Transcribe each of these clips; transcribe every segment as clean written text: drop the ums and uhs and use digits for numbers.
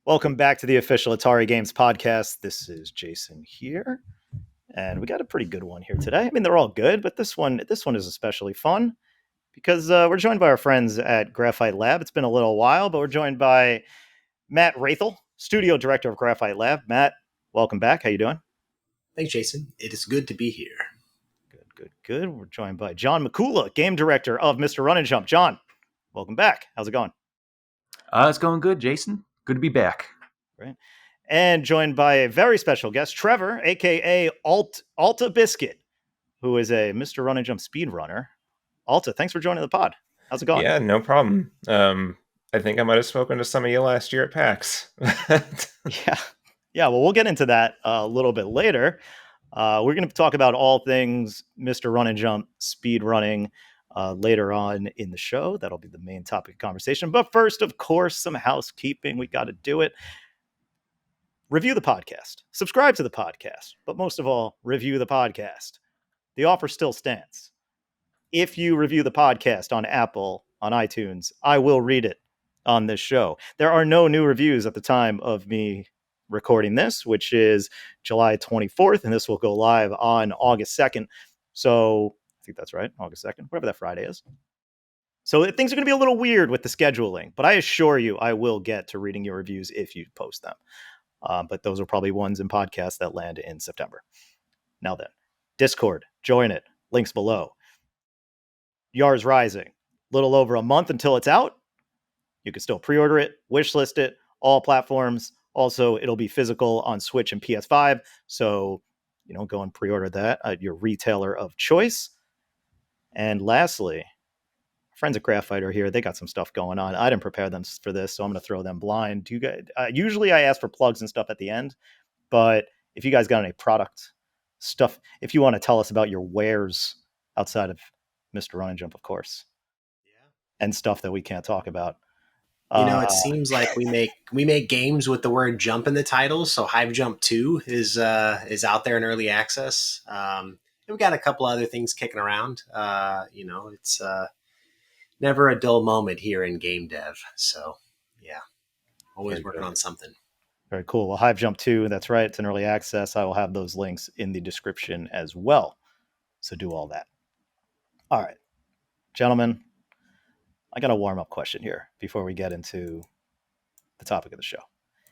Welcome back to the official Atari Games podcast. This is Jason here, and we got a pretty good one here today. I mean, they're all good, but this one is especially fun because we're joined by our friends at Graphite Lab. It's been a little while, but we're joined by Matt Raithel, studio director of Graphite Lab. Matt, welcome back. How you doing? Thanks, Jason. It is good to be here. Good. We're joined by John Mikula, game director of Mr. Run and Jump. John, welcome back. How's it going? It's going good, Jason. Good to be back. Right. And joined by a very special guest, Trevor, a.k.a. Altabiscuit, who is a Mr. Run and Jump speedrunner. Alta, thanks for joining the pod. How's it going? Yeah, no problem. I think I might have spoken to some of you last year at PAX. Yeah. Well, we'll get into that a little bit later. We're going to talk about all things Mr. Run and Jump speedrunning later on in the show. That'll be the main topic of conversation. But first, of course, some housekeeping. We got to do it. Review the podcast. Subscribe to the podcast. But most of all, review the podcast. The offer still stands. If you review the podcast on Apple, on iTunes, I will read it on this show. There are no new reviews at the time of me recording this, which is July 24th, and this will go live on August 2nd. So I think that's right, August 2nd, whatever that Friday is. So things are going to be a little weird with the scheduling, but I assure you I will get to reading your reviews if you post them. But those are probably ones in podcasts that land in September. Now then, Discord, join it, links below. Yars Rising, little over a month until it's out. You can still pre-order it, wishlist it, all platforms. Also, it'll be physical on Switch and PS5. So, go and pre-order that at your retailer of choice. And lastly, friends at Graphite are here. They got some stuff going on. I didn't prepare them for this, so I'm going to throw them blind. Do you guys? Usually I ask for plugs and stuff at the end, but if you guys got any product stuff, if you want to tell us about your wares outside of Mr. Run and Jump, of course, and stuff that we can't talk about. It seems like we make games with the word "jump" in the title. So Hive Jump 2 is out there in early access. We've got a couple other things kicking around. It's never a dull moment here in game dev. So yeah, always working on something. Very cool. Well, Hive Jump 2, that's right. It's in early access. I will have those links in the description as well. So do all that. All right, gentlemen, I got a warm-up question here before we get into the topic of the show.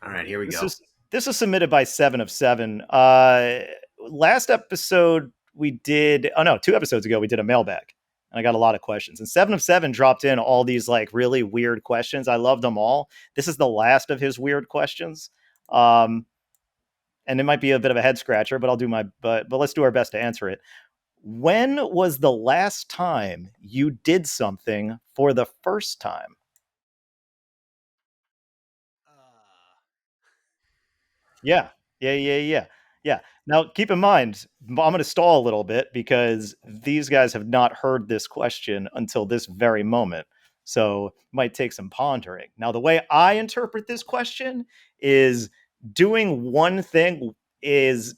All right, here we go. This is submitted by 7 of 7. Last episode we did, 2 episodes ago, we did a mailbag. And I got a lot of questions. And 7 of 7 dropped in all these like really weird questions. I loved them all. This is the last of his weird questions. And it might be a bit of a head scratcher, but but let's do our best to answer it. When was the last time you did something for the first time? Yeah. Now, keep in mind, I'm going to stall a little bit because these guys have not heard this question until this very moment. So it might take some pondering. Now, the way I interpret this question is doing one thing is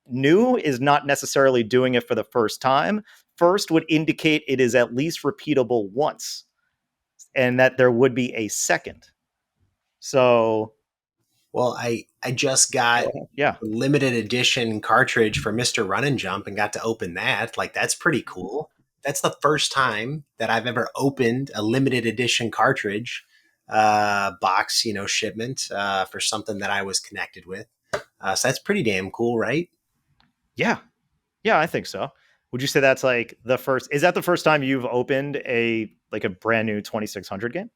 new is not necessarily doing it for the first time. First would indicate it is at least repeatable once and that there would be a second. So... Well, I just got a limited edition cartridge for Mr. Run and Jump and got to open that. Like, that's pretty cool. That's the first time that I've ever opened a limited edition cartridge box, shipment for something that I was connected with. So that's pretty damn cool, right? Yeah, I think so. Would you say that's like the first? Is that the first time you've opened a brand new 2600 game?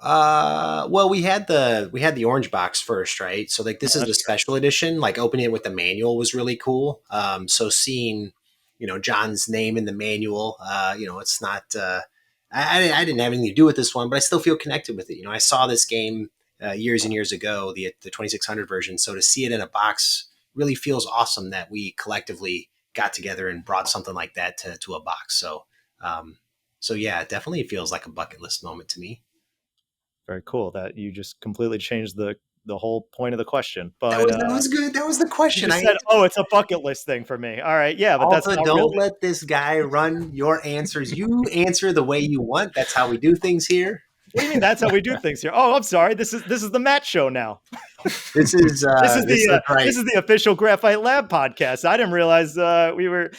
Well, we had the orange box first, right? So like this is the special edition. Like opening it with the manual was really cool. So seeing, John's name in the manual, it's not. I didn't have anything to do with this one, but I still feel connected with it. I saw this game years and years ago, the 2600 version. So to see it in a box really feels awesome that we collectively got together and brought something like that to a box. So yeah, it definitely feels like a bucket list moment to me. Very cool that you just completely changed the whole point of the question. But that was good. That was the question. I said, it's a bucket list thing for me. All right, yeah, but also, that's not don't really... let this guy run your answers. You answer the way you want. That's how we do things here. What do you mean? That's how we do things here. Oh, I'm sorry. This is the Matt show now. This is This is the official Graphite Lab podcast. I didn't realize we were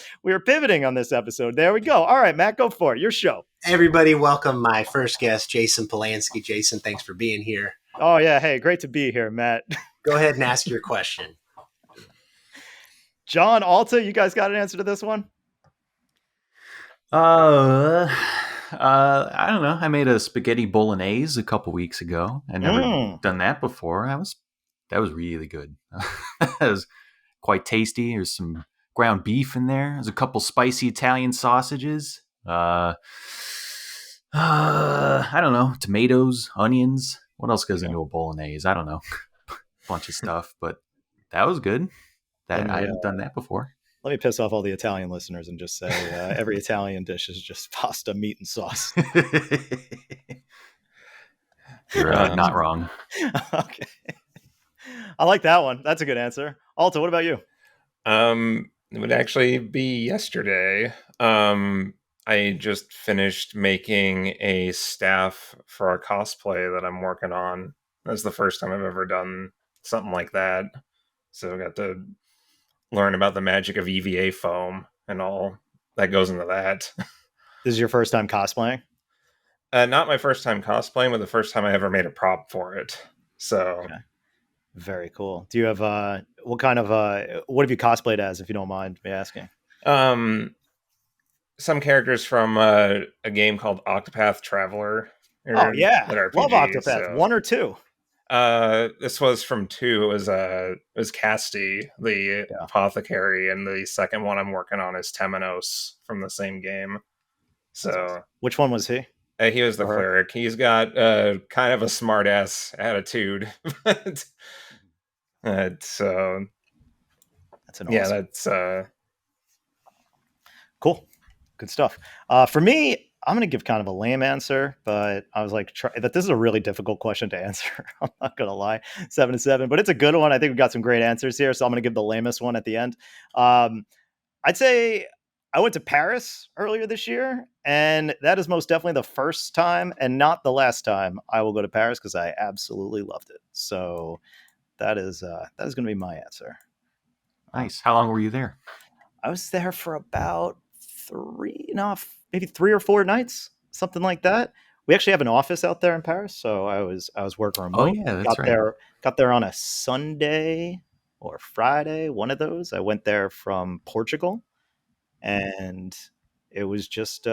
pivoting on this episode. There we go. All right, Matt, go for it. Your show. Everybody, welcome my first guest, Jason Polanski. Jason, thanks for being here. Oh yeah, hey, great to be here, Matt. Go ahead and ask your question. John, Alta, you guys got an answer to this one? I don't know. I made a spaghetti bolognese a couple weeks ago. I never done that before. That was really good. That was quite tasty. There's some ground beef in there. There's a couple spicy Italian sausages. I don't know. Tomatoes, onions. What else goes into a bolognese? I don't know. Bunch of stuff, but that was good. I hadn't done that before. Let me piss off all the Italian listeners and just say every Italian dish is just pasta, meat, and sauce. You're not wrong. Okay. I like that one. That's a good answer. Alta, what about you? It would actually be yesterday. I just finished making a staff for a cosplay that I'm working on. That's the first time I've ever done something like that. So I got to learn about the magic of EVA foam and all that goes into that. This is your first time cosplaying? Not my first time cosplaying, but the first time I ever made a prop for it. So okay. Very cool. Do you have what have you cosplayed as, if you don't mind me asking? Some characters from a game called Octopath Traveler. Oh yeah, RPG, love Octopath. So. 1 or 2? This was from 2. It was Casti, the apothecary, and the second one I'm working on is Temenos from the same game. So, which one was he? He was the cleric. He's got kind of a smart-ass attitude. So that's an awesome. That's cool. Good stuff. For me, I'm going to give kind of a lame answer, but I was like, that this is a really difficult question to answer. I'm not going to lie, 7-7, but it's a good one. I think we've got some great answers here. So I'm going to give the lamest one at the end. I'd say I went to Paris earlier this year, and that is most definitely the first time and not the last time I will go to Paris because I absolutely loved it. So that is going to be my answer. Nice. How long were you there? I was there for about maybe 3 or 4 nights, something like that. We actually have an office out there in Paris, so I was working remote. Oh yeah, that's right. Got there on a Sunday or Friday, one of those. I went there from Portugal, and it was just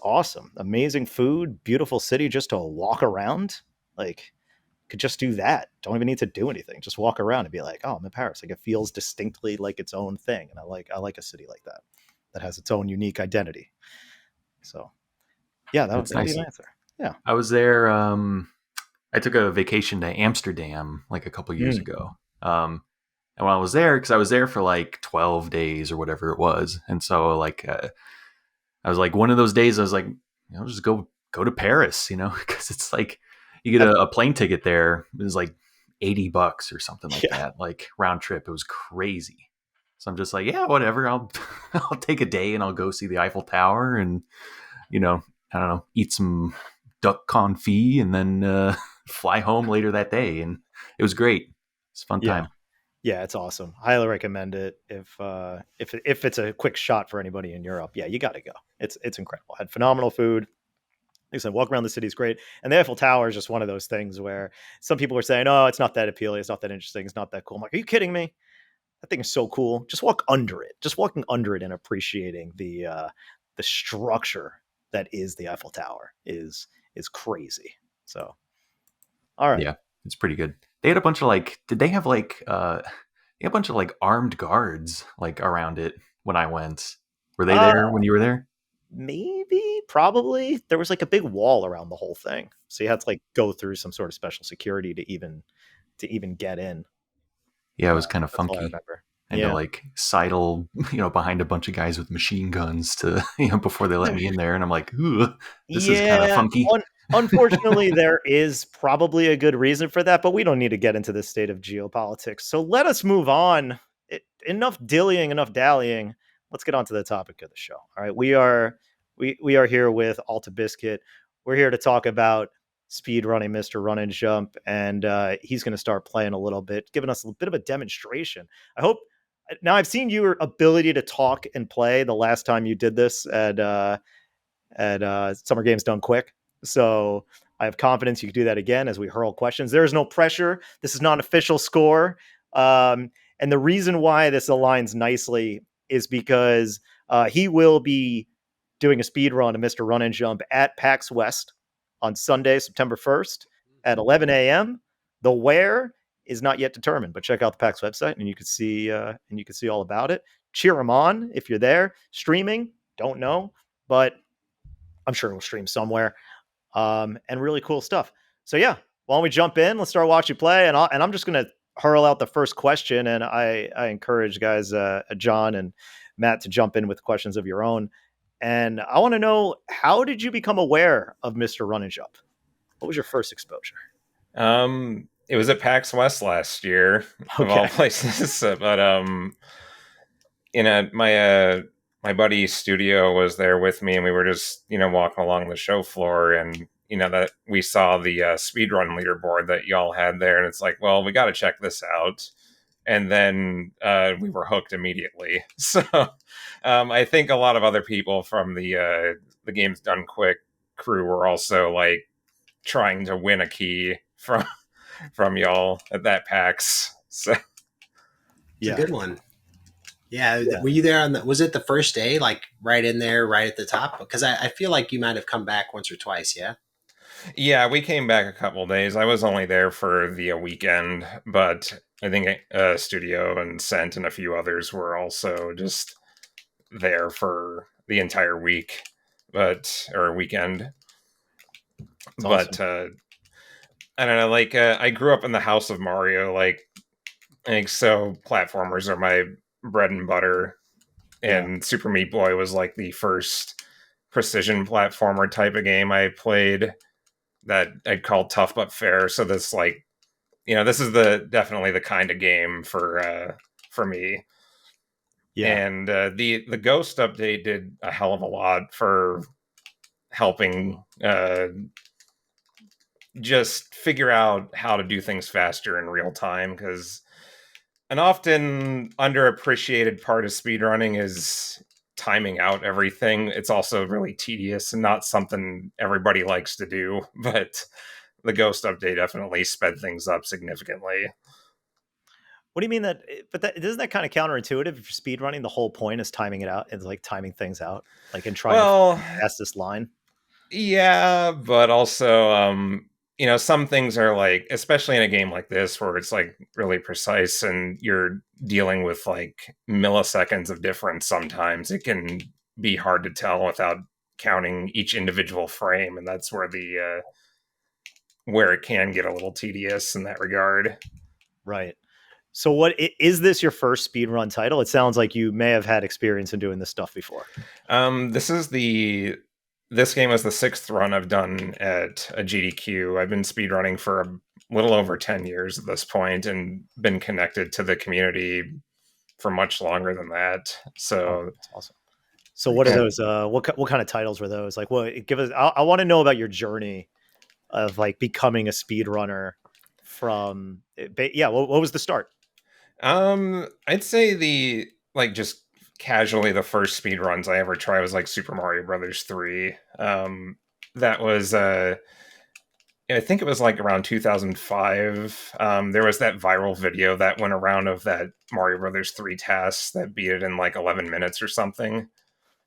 awesome. Amazing food, beautiful city just to walk around. Like, could just do that. Don't even need to do anything. Just walk around and be like, oh, I'm in Paris. Like, it feels distinctly like its own thing, and I like a city like that has its own unique identity. So yeah, that would be an answer. Yeah. I was there. I took a vacation to Amsterdam like a couple years ago. And when I was there, because I was there for like 12 days or whatever it was. And so like, I was like, one of those days I was like, just go to Paris, because it's like, you get a plane ticket there. It was like $80 or something like that, like round trip. It was crazy. So I'm just like, yeah, whatever. I'll take a day and I'll go see the Eiffel Tower and, I don't know, eat some duck confit and then fly home later that day. And it was great. It's a fun time. Yeah, it's awesome. Highly recommend it. If it's a quick shot for anybody in Europe, yeah, you got to go. It's incredible. Had phenomenal food. Like I said, walk around the city is great. And the Eiffel Tower is just one of those things where some people are saying, oh, it's not that appealing. It's not that interesting. It's not that cool. I'm like, are you kidding me? That thing is so cool. Just walk under it. Just walking under it and appreciating the structure that is the Eiffel Tower is crazy. So, all right. Yeah, it's pretty good. They had a bunch of did they have a bunch of armed guards around it when I went? Were they there when you were there? Maybe, probably. There was a big wall around the whole thing. So you had to go through some sort of special security to even get in. Yeah, it was kind of funky. I remember. And to sidle, behind a bunch of guys with machine guns to, before they let me in there. And I'm like, ooh, this is kind of funky. Unfortunately, there is probably a good reason for that, but we don't need to get into this state of geopolitics. So let us move on. Enough dillying, enough dallying. Let's get on to the topic of the show. All right. We are here with Altabiscuit. we're here to talk about speedrunning Mr. Run and Jump, and he's going to start playing a little bit, giving us a bit of a demonstration. I hope. Now, I've seen your ability to talk and play the last time you did this at Summer Games Done Quick. So I have confidence you can do that again as we hurl questions. There is no pressure. This is not an official score. And the reason why this aligns nicely is because he will be doing a speed run of Mr. Run and Jump at PAX West on Sunday, September 1st at 11 a.m. The where is not yet determined, but check out the PAX website and you can see all about it. Cheer him on if you're there. Streaming, don't know, but I'm sure we'll stream somewhere. And really cool stuff. So yeah, why don't we jump in? Let's start watching you play, and I'm just gonna hurl out the first question, and I encourage guys, John and Matt, to jump in with questions of your own. And I want to know, how did you become aware of Mr. Run and Jump? What was your first exposure? It was at PAX West last year, of all places. But my buddy's studio was there with me, and we were just walking along the show floor, and that we saw the speedrun leaderboard that y'all had there, and it's like, well, we got to check this out. And then we were hooked immediately. So I think a lot of other people from the Games Done Quick crew were also like trying to win a key from y'all at that PAX. So it's a good one. Yeah. Were you there was it the first day, like right in there, right at the top? Because I feel like you might have come back once or twice. Yeah. Yeah, we came back a couple days. I was only there for the weekend, but I think Studio and Scent and a few others were also just there for the entire week, or weekend. That's awesome. I don't know, like I grew up in the house of Mario, so platformers are my bread and butter, and Super Meat Boy was like the first precision platformer type of game I played that I'd call tough but fair. So this this is definitely the kind of game for me. Yeah. And the Ghost update did a hell of a lot for helping just figure out how to do things faster in real time, because an often underappreciated part of speedrunning is timing out everything. It's also really tedious and not something everybody likes to do, but the Ghost update definitely sped things up significantly. What do you mean that? But isn't that kind of counterintuitive? If you're speedrunning, the whole point is timing it out. It's like timing things out, like and trying to pass this line. Yeah, but also, some things are like, especially in a game like this where it's like really precise and you're dealing with like milliseconds of difference, sometimes it can be hard to tell without counting each individual frame, and that's where where it can get a little tedious in that regard. Right. So what is this your first speedrun title? It sounds like you may have had experience in doing this stuff before. This game is the 6th run I've done at a GDQ. I've been speedrunning for a little over 10 years at this point and been connected to the community for much longer than that. So that's awesome. So what are those? What kind of titles were those? Like, give us. I want to know about your journey of like becoming a speedrunner. What was the start? I'd say just casually the first speed runs I ever tried was like Super Mario Brothers 3. That was I think it was like around 2005. There was that viral video that went around of that Mario Brothers 3 task that beat it in like 11 minutes or something.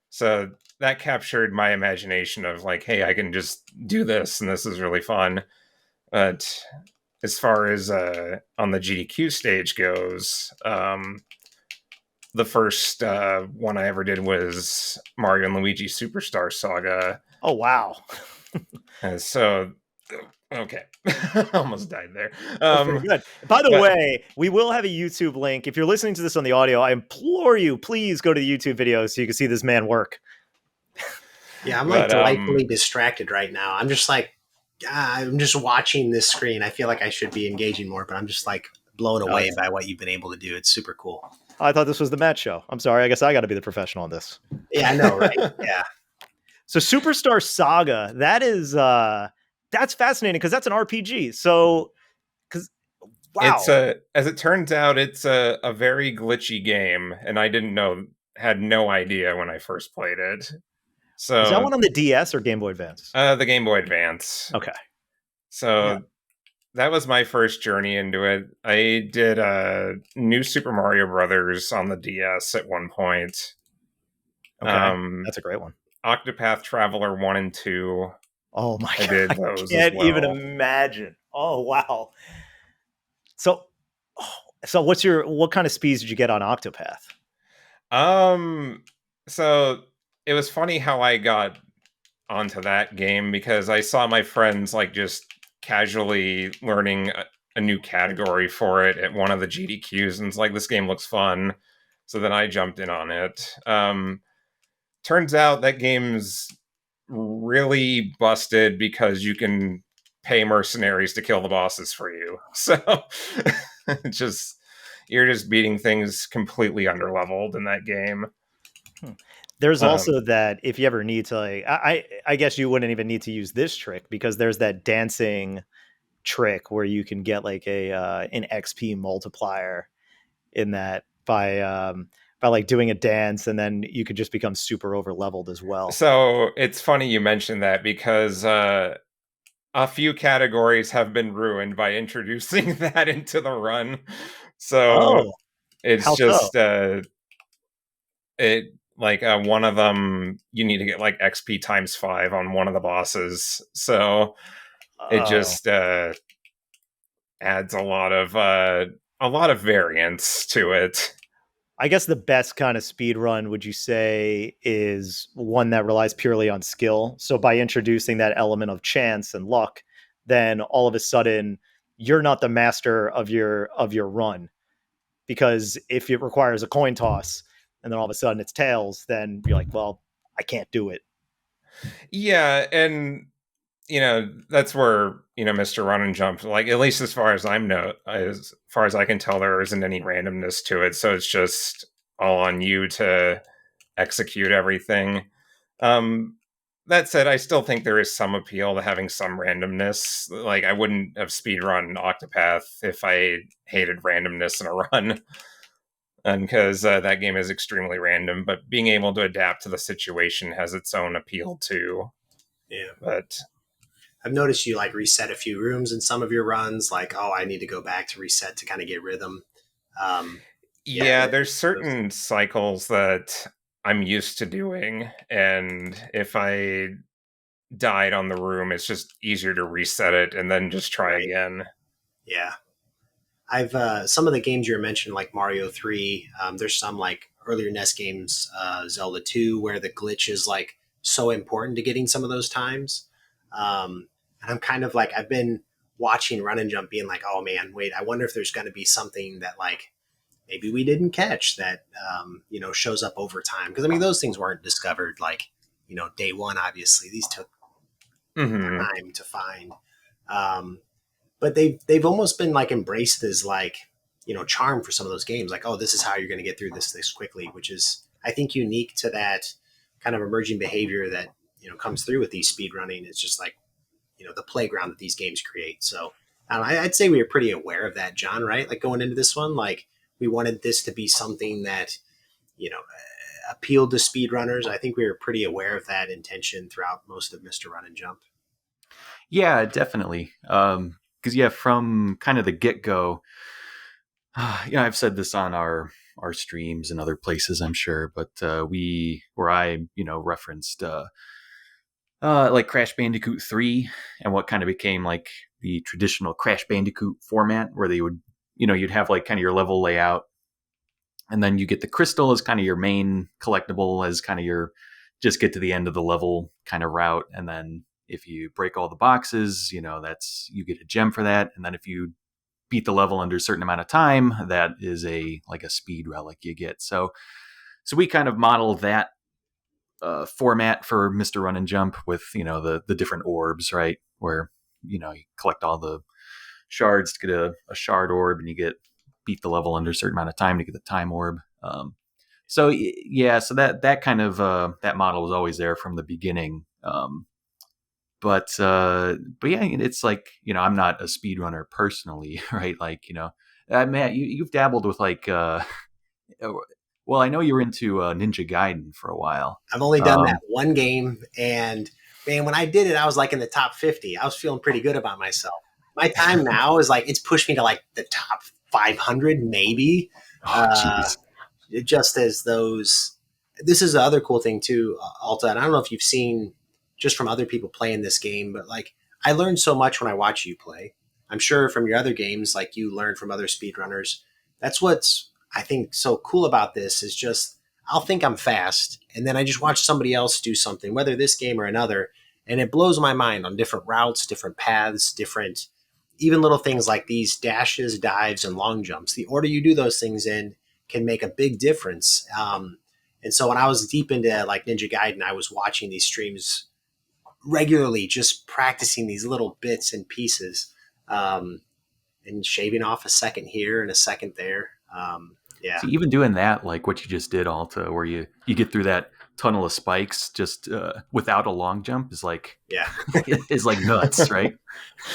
So that captured my imagination of like, hey, I can just do this and this is really fun. But as far as on the GDQ stage goes, the first one I ever did was Mario and Luigi Superstar Saga. Oh, wow. So, okay. Almost died there. Good. By the way, we will have a YouTube link. If you're listening to this on the audio, I implore you, please go to the YouTube video so you can see this man work. Yeah, I'm like delightfully distracted right now. I'm just like, I'm just watching this screen. I feel like I should be engaging more, but I'm just like blown away by what you've been able to do. It's super cool. I thought this was the Matt show. I'm sorry. I guess I got to be the professional on this. Yeah, I know, right? Yeah. So Superstar Saga, that's fascinating because that's an RPG. So, because wow, As it turns out, it's a very glitchy game, and I had no idea when I first played it. So is that one on the DS or Game Boy Advance? The Game Boy Advance. Okay. So that was my first journey into it. I did New Super Mario Brothers on the DS at one point. Okay, that's a great one. Octopath Traveler 1 and 2. Oh my God, I did those I can't as well. even imagine. Oh wow. So what kind of speeds did you get on Octopath? So it was funny how I got onto that game because I saw my friends like just casually learning a new category for it at one of the GDQs, and it's like, this game looks fun. So then I jumped in on it. Turns out that game's really busted because you can pay mercenaries to kill the bosses for you. So you're just beating things completely underleveled in that game. There's also that if you ever need to, like, I guess you wouldn't even need to use this trick because there's that dancing trick where you can get like an XP multiplier in that by like doing a dance, and then you could just become super over leveled as well. So it's funny you mentioned that because a few categories have been ruined by introducing that into the run. So it's just one of them, you need to get like XP times 5 on one of the bosses. So it just adds a lot of variance to it. I guess the best kind of speed run, would you say, is one that relies purely on skill? So by introducing that element of chance and luck, then all of a sudden you're not the master of your run. Because if it requires a coin toss and then all of a sudden it's tails, then you're like, well, I can't do it. Yeah, and that's where Mr. Run and Jump, like, at least as far as I can tell, there isn't any randomness to it, so it's just all on you to execute everything. That said, I still think there is some appeal to having some randomness. Like, I wouldn't have speedrun Octopath if I hated randomness in a run. And because that game is extremely random, but being able to adapt to the situation has its own appeal too. Yeah. But I've noticed you like reset a few rooms in some of your runs. Like, oh, I need to go back to reset to kind of get rhythm. There's certain cycles that I'm used to doing, and if I died on the room, it's just easier to reset it and then just try again. Yeah. I've some of the games you mentioned, like Mario 3, there's some like earlier NES games, Zelda 2, where the glitch is like so important to getting some of those times. And I'm kind of like, I've been watching Run and Jump being like, oh man, wait, I wonder if there's going to be something that like maybe we didn't catch that, shows up over time. Because I mean, those things weren't discovered like, day one, obviously. These took time to find. But they've almost been like embraced as like, charm for some of those games. Like, oh, this is how you're going to get through this quickly, which is, I think, unique to that kind of emerging behavior that, comes through with these speed running. It's just like, the playground that these games create. So I'd say we were pretty aware of that, John, right? Like going into this one, like we wanted this to be something that, appealed to speedrunners. I think we were pretty aware of that intention throughout most of Mr. Run and Jump. Yeah, definitely. Because from kind of the get-go, I've said this on our streams and other places, I'm sure, but I referenced like Crash Bandicoot 3 and what kind of became like the traditional Crash Bandicoot format, where they would, you'd have like kind of your level layout, and then you get the crystal as kind of your main collectible, as kind of your just get to the end of the level kind of route, and then if you break all the boxes, that's, you get a gem for that. And then if you beat the level under a certain amount of time, that is a speed relic you get. So we kind of modeled that format for Mr. Run and Jump with, the different orbs, right? Where, you collect all the shards to get a shard orb, and you beat the level under a certain amount of time to get the time orb. So yeah, so that kind of that model was always there from the beginning. But yeah, it's like, I'm not a speedrunner personally, right? Like, Matt, you've dabbled with like, well, I know you're into Ninja Gaiden for a while. I've only done that one game, and man, when I did it, I was like in the top 50. I was feeling pretty good about myself. My time now is like, it's pushed me to like the top 500, maybe. Jeez. Just as those, this is the other cool thing too, Alta, and I don't know if you've seen just from other people playing this game, but like, I learned so much when I watch you play. I'm sure from your other games, like you learn from other speedrunners. That's what's, I think, so cool about this is just, I'll think I'm fast, and then I just watch somebody else do something, whether this game or another, and it blows my mind on different routes, different paths, different, even little things like these dashes, dives, and long jumps. The order you do those things in can make a big difference. And so when I was deep into like Ninja Gaiden, I was watching these streams regularly, just practicing these little bits and pieces, and shaving off a second here and a second there. Yeah. See, even doing that, like what you just did, Alta, where you get through that tunnel of spikes just without a long jump is like, Yeah. is like nuts, right?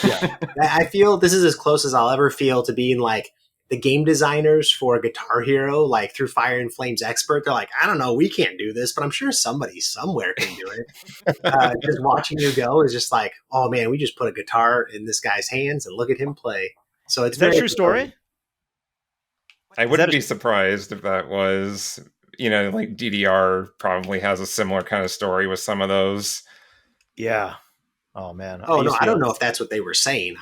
Yeah. I feel this is as close as I'll ever feel to being like the game designers for Guitar Hero, like through Fire and Flames Expert. They're like, I don't know, we can't do this, but I'm sure somebody somewhere can do it. Just watching you go is just like, oh man, we just put a guitar in this guy's hands and look at him play. So it's Is that a true story? I wouldn't be surprised if that was, like DDR probably has a similar kind of story with some of those. Yeah. Oh man. Oh no, I don't know if that's what they were saying.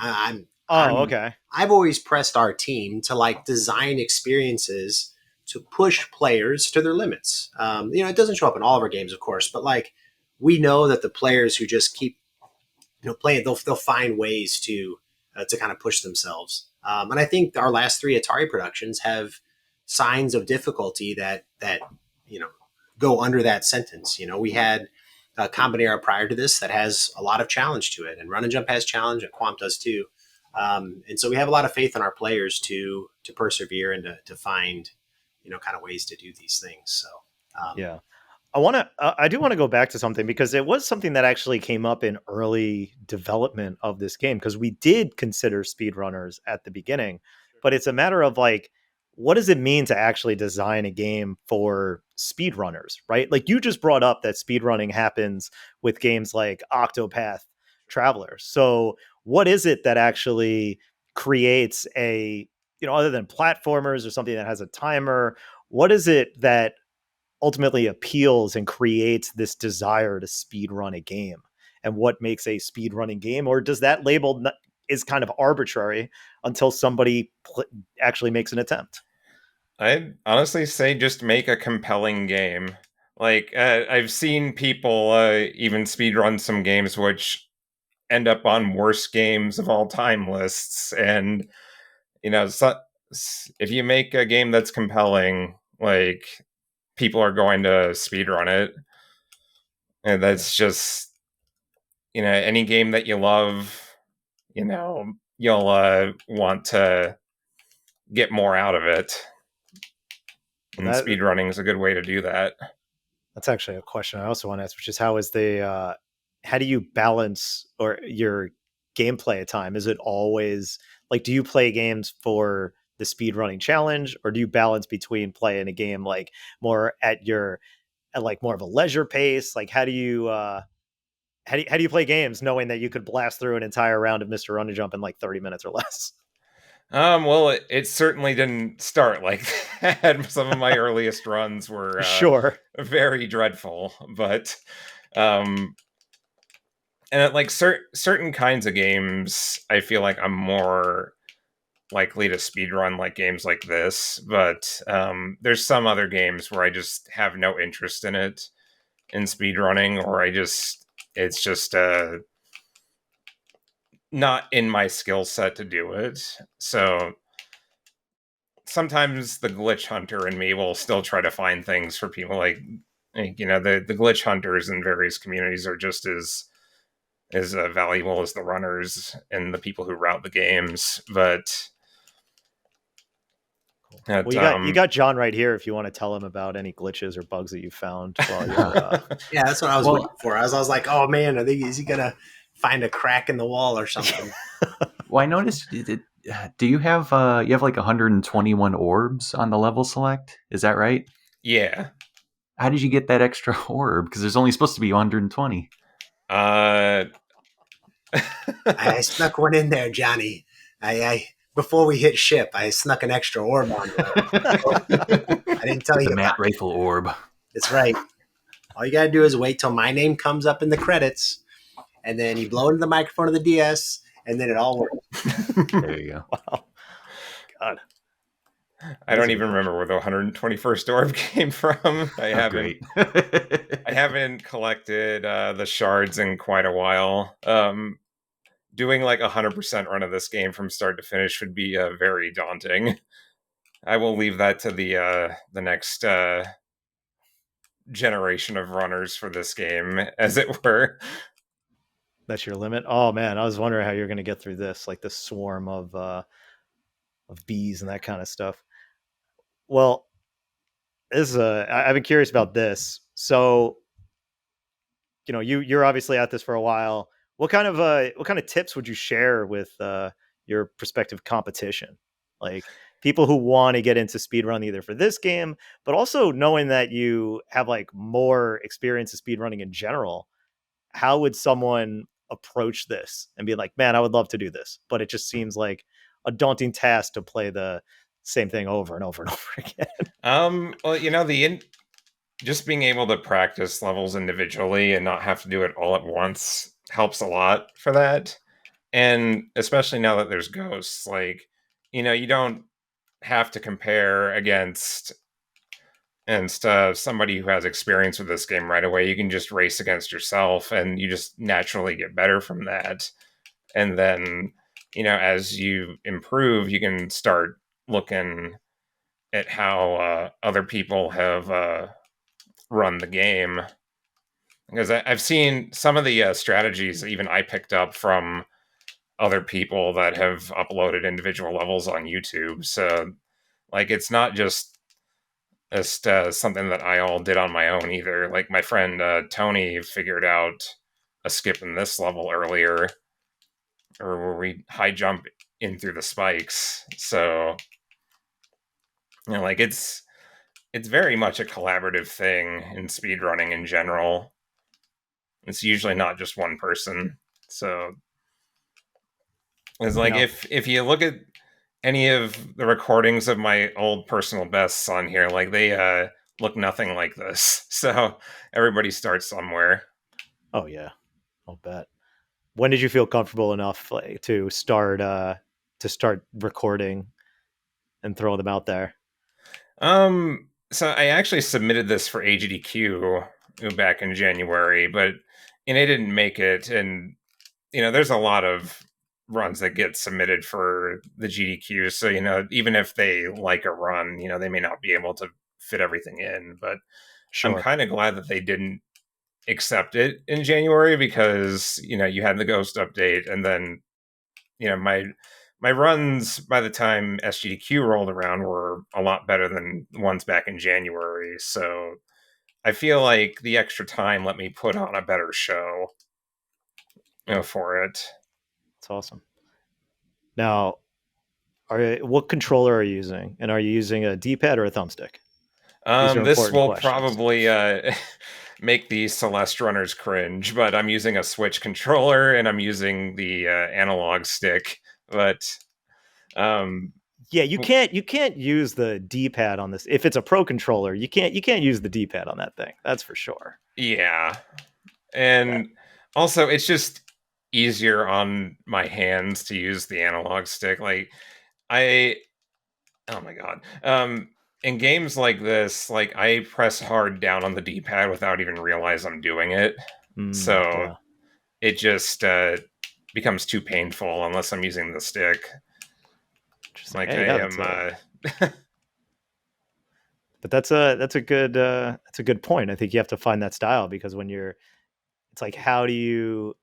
Okay. I've always pressed our team to like design experiences to push players to their limits. It doesn't show up in all of our games, of course, but like we know that the players who just keep, playing, they'll find ways to kind of push themselves. And I think our last 3 Atari productions have signs of difficulty that go under that sentence. We had a Combinera prior to this that has a lot of challenge to it, and Run and Jump has challenge, and Quamp does too. And so we have a lot of faith in our players to persevere and to find kind of ways to do these things. So yeah. I do want to go back to something, because it was something that actually came up in early development of this game, because we did consider speedrunners at the beginning, but it's a matter of like, what does it mean to actually design a game for speedrunners, right? Like you just brought up that speedrunning happens with games like Octopath Traveler. So what is it that actually creates other than platformers or something that has a timer, what is it that ultimately appeals and creates this desire to speed run a game, and what makes a speed running game? Or does that label is kind of arbitrary until somebody actually makes an attempt? I'd honestly say just make a compelling game. Like I've seen people even speed run some games which end up on worst games of all time lists, and if you make a game that's compelling, like, people are going to speedrun it. And that's just, any game that you love, you'll want to get more out of it. And speedrunning is a good way to do that. That's actually a question I also want to ask, which is how do you balance your gameplay time? Is it always like, do you play games for the speedrunning challenge, or do you balance between playing a game like more at like more of a leisure pace? Like how do you play games knowing that you could blast through an entire round of Mr. Run and Jump in like 30 minutes or less? Well, it certainly didn't start like that. Some of my earliest runs were sure, very dreadful, but and at like certain kinds of games, I feel like I'm more likely to speedrun like games like this. But there's some other games where I just have no interest in speedrunning, or it's just not in my skill set to do it. So sometimes the glitch hunter in me will still try to find things for people, like the glitch hunters in various communities are just as valuable as the runners and the people who route the games. But Well, you got John right here if you want to tell him about any glitches or bugs that you found while you're. Yeah, that's what I was waiting for. I was like, oh man, is he gonna find a crack in the wall or something? Well, I noticed. Do you have like 121 orbs on the level select? Is that right? Yeah. How did you get that extra orb? Because there's only supposed to be 120. I snuck one in there, Johnny. I before we hit ship, I snuck an extra orb on there. I didn't tell you The Matt about it. Raithel orb. That's right. All you gotta do is wait till my name comes up in the credits, and then you blow into the microphone of the DS, and then it all works. There you go. Wow. God. I don't even remember where the 121st orb came from. I haven't collected the shards in quite a while. Doing like 100% run of this game from start to finish would be very daunting. I will leave that to the next generation of runners for this game, as it were. That's your limit? Oh man, I was wondering how you're going to get through this, like the swarm of bees and that kind of stuff. Well, I've been curious about this. So, you're obviously at this for a while. What kind of tips would you share with your prospective competition? Like people who want to get into speedrun either for this game, but also knowing that you have like more experience in speedrunning in general. How would someone approach this and be like, man, I would love to do this, but it just seems like a daunting task to play the same thing over and over and over again? Well, just being able to practice levels individually and not have to do it all at once helps a lot for that. And especially now that there's ghosts, like, you don't have to compare against somebody who has experience with this game right away. You can just race against yourself and you just naturally get better from that. And then, as you improve, you can start looking at how other people have run the game. Because I've seen some of the strategies even I picked up from other people that have uploaded individual levels on YouTube. So, like, it's not just something that I all did on my own either. Like, my friend Tony figured out a skip in this level earlier, or where we high jump in through the spikes. So, like, it's very much a collaborative thing in speedrunning in general. It's usually not just one person. So it's like, if you look at any of the recordings of my old personal bests on here, like, they look nothing like this. So everybody starts somewhere. Oh yeah, I'll bet. When did you feel comfortable enough to start recording and throw them out there? So I actually submitted this for AGDQ back in January, but it didn't make it. And there's a lot of runs that get submitted for the GDQ. So, even if they like a run, they may not be able to fit everything in. But sure. I'm kind of glad that they didn't accept it in January because, you had the Ghost update. And then, my runs by the time SGDQ rolled around were a lot better than the ones back in January. So I feel like the extra time let me put on a better show for it. That's awesome. Now, what controller are you using? And are you using a D-pad or a thumbstick? This will probably make the Celeste runners cringe, but I'm using a Switch controller and I'm using the analog stick. But yeah, you can't use the D-pad on this. If it's a pro controller, you can't use the D-pad on that thing. That's for sure. Yeah. And also it's just easier on my hands to use the analog stick. Like, oh my god. In games like this, like, I press hard down on the D-pad without even realize I'm doing it. So it just becomes too painful unless I'm using the stick. Just like, hey, I am but that's a good point. I think you have to find that style, because when it's like, how do you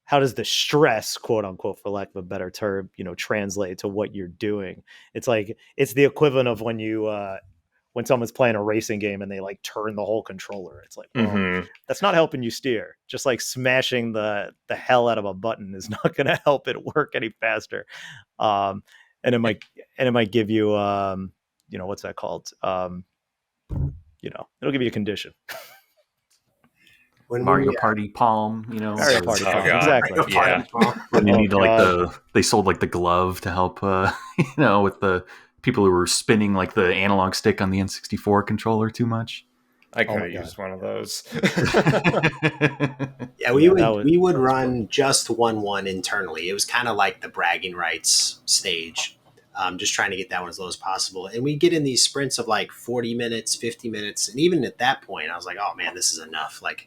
how does the stress, quote unquote, for lack of a better term, translate to what you're doing? It's like it's the equivalent of when someone's playing a racing game and they like turn the whole controller. It's like, well, that's not helping you steer. Just like smashing the hell out of a button is not going to help it work any faster. And it might give you, what's that called? It'll give you a condition. Mario Party Palm, Mario Party Palm, exactly. When you need to they sold like the glove to help, with the people who were spinning like the analog stick on the N64 controller too much. I could have used one of those. Yeah, we would run just 1-1 internally. It was kind of like the bragging rights stage, just trying to get that one as low as possible. And we get in these sprints of like 40 minutes, 50 minutes, and even at that point, I was like, "Oh man, this is enough. Like,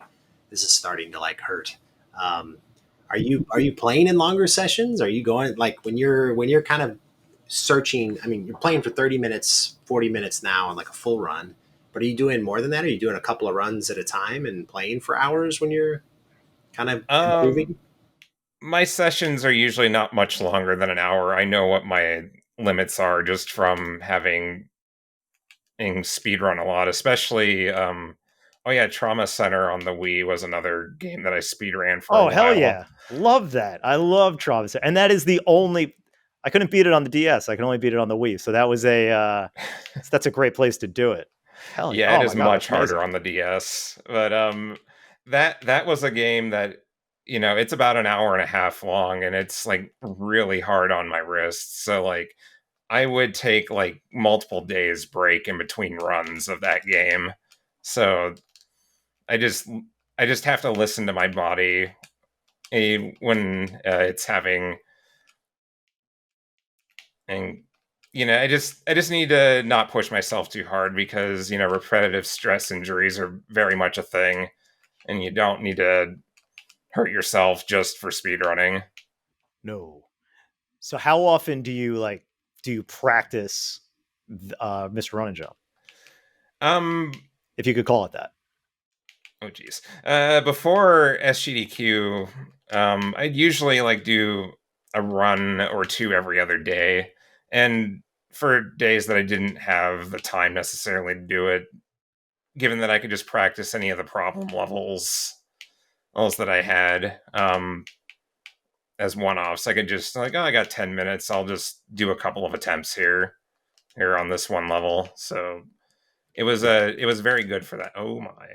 this is starting to like hurt." Are you playing in longer sessions? Are you going like when you're kind of searching? I mean, you're playing for 30 minutes, 40 minutes now on like a full run. But are you doing more than that? Are you doing a couple of runs at a time and playing for hours when you're kind of improving? My sessions are usually not much longer than an hour. I know what my limits are just from having speedrun a lot, especially Trauma Center on the Wii was another game that I speedran for a while. Hell yeah. Love that. I love Trauma Center. And that is the only... I couldn't beat it on the DS. I can only beat it on the Wii. So that was that's a great place to do it. Hell yeah. It is much harder on the DS. But that was a game that, it's about an hour and a half long, and it's like really hard on my wrists. So like I would take like multiple days break in between runs of that game. So I just have to listen to my body when it's having, and I just need to not push myself too hard because repetitive stress injuries are very much a thing, and you don't need to hurt yourself just for speedrunning. No. So how often do you practice Mr. Run and Jump? If you could call it that. Oh geez. Before SGDQ, I'd usually like do a run or two every other day. And for days that I didn't have the time necessarily to do it, given that I could just practice any of the problem levels that I had as one-offs, I could just like, I got 10 minutes. I'll just do a couple of attempts here on this one level. So it was very good for that. Oh my.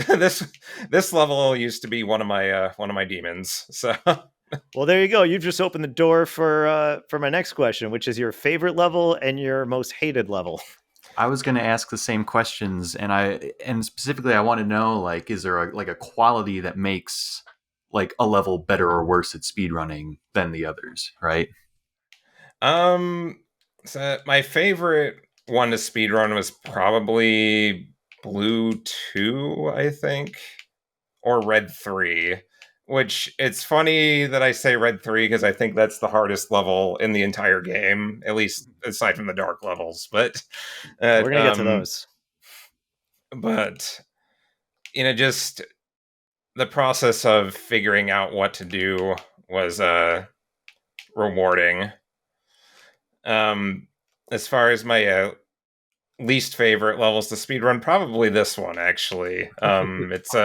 this level used to be one of my demons. So well, there you go. You just opened the door for my next question, which is your favorite level and your most hated level. I was going to ask the same questions, and specifically, I want to know, like, is there a quality that makes like a level better or worse at speedrunning than the others, right? So my favorite one to speedrun was probably Blue 2, I think, or Red 3. Which, it's funny that I say Red 3 because I think that's the hardest level in the entire game, at least aside from the dark levels. But we're going to get to those. But, just the process of figuring out what to do was rewarding. As far as my least favorite levels to speedrun, probably this one, actually. It's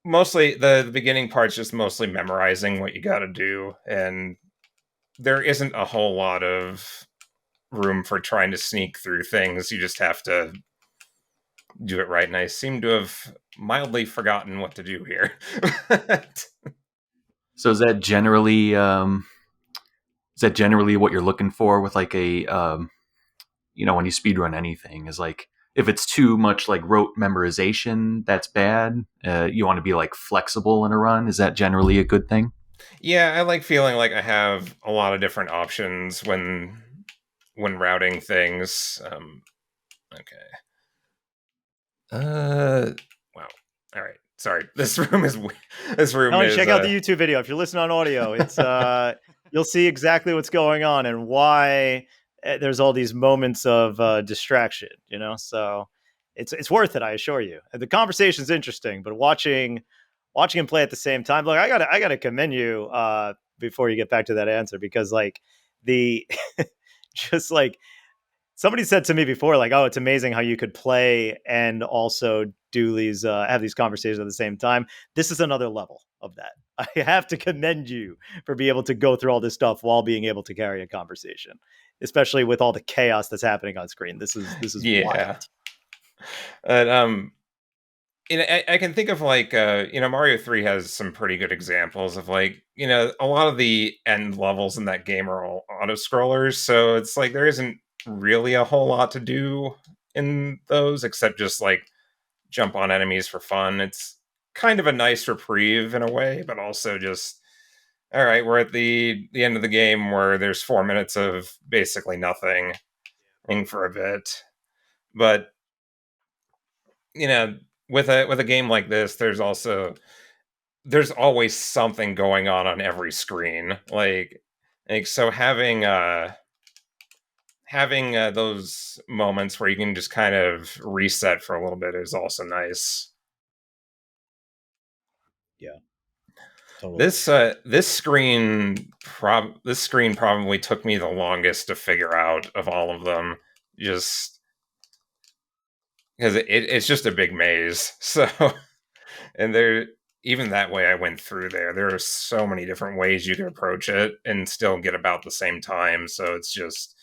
mostly the beginning part's just mostly memorizing what you got to do, and there isn't a whole lot of room for trying to sneak through things. You just have to do it right, and I seem to have mildly forgotten what to do here. So is that generally what you're looking for with like a when you speedrun anything, is like if it's too much like rote memorization, that's bad. You want to be like flexible in a run. Is that generally a good thing? Yeah, I like feeling like I have a lot of different options when routing things. Okay. Wow. All right. Sorry. This room is. Check out the YouTube video. If you're listening on audio, it's you'll see exactly what's going on and why there's all these moments of distraction. So it's worth it. I assure you. The conversation's interesting, but watching watching him play at the same time. Look, I gotta commend you before you get back to that answer, because like the just like somebody said to me before, like, oh, it's amazing how you could play and also do these have these conversations at the same time. This is another level of that. I have to commend you for being able to go through all this stuff while being able to carry a conversation, especially with all the chaos that's happening on screen. This is wild. And I can think of like Mario 3 has some pretty good examples of like, a lot of the end levels in that game are all auto scrollers, so it's like there isn't really a whole lot to do in those except just like jump on enemies for fun. It's kind of a nice reprieve in a way, but also just, all right, we're at the end of the game where there's 4 minutes of basically nothing for a bit. But with a game like this, there's always something going on every screen. Like so having those moments where you can just kind of reset for a little bit is also nice. Yeah. Totally. This screen probably took me the longest to figure out of all of them, just because it's just a big maze. So, and even that way I went through there are so many different ways you can approach it and still get about the same time. So it's just,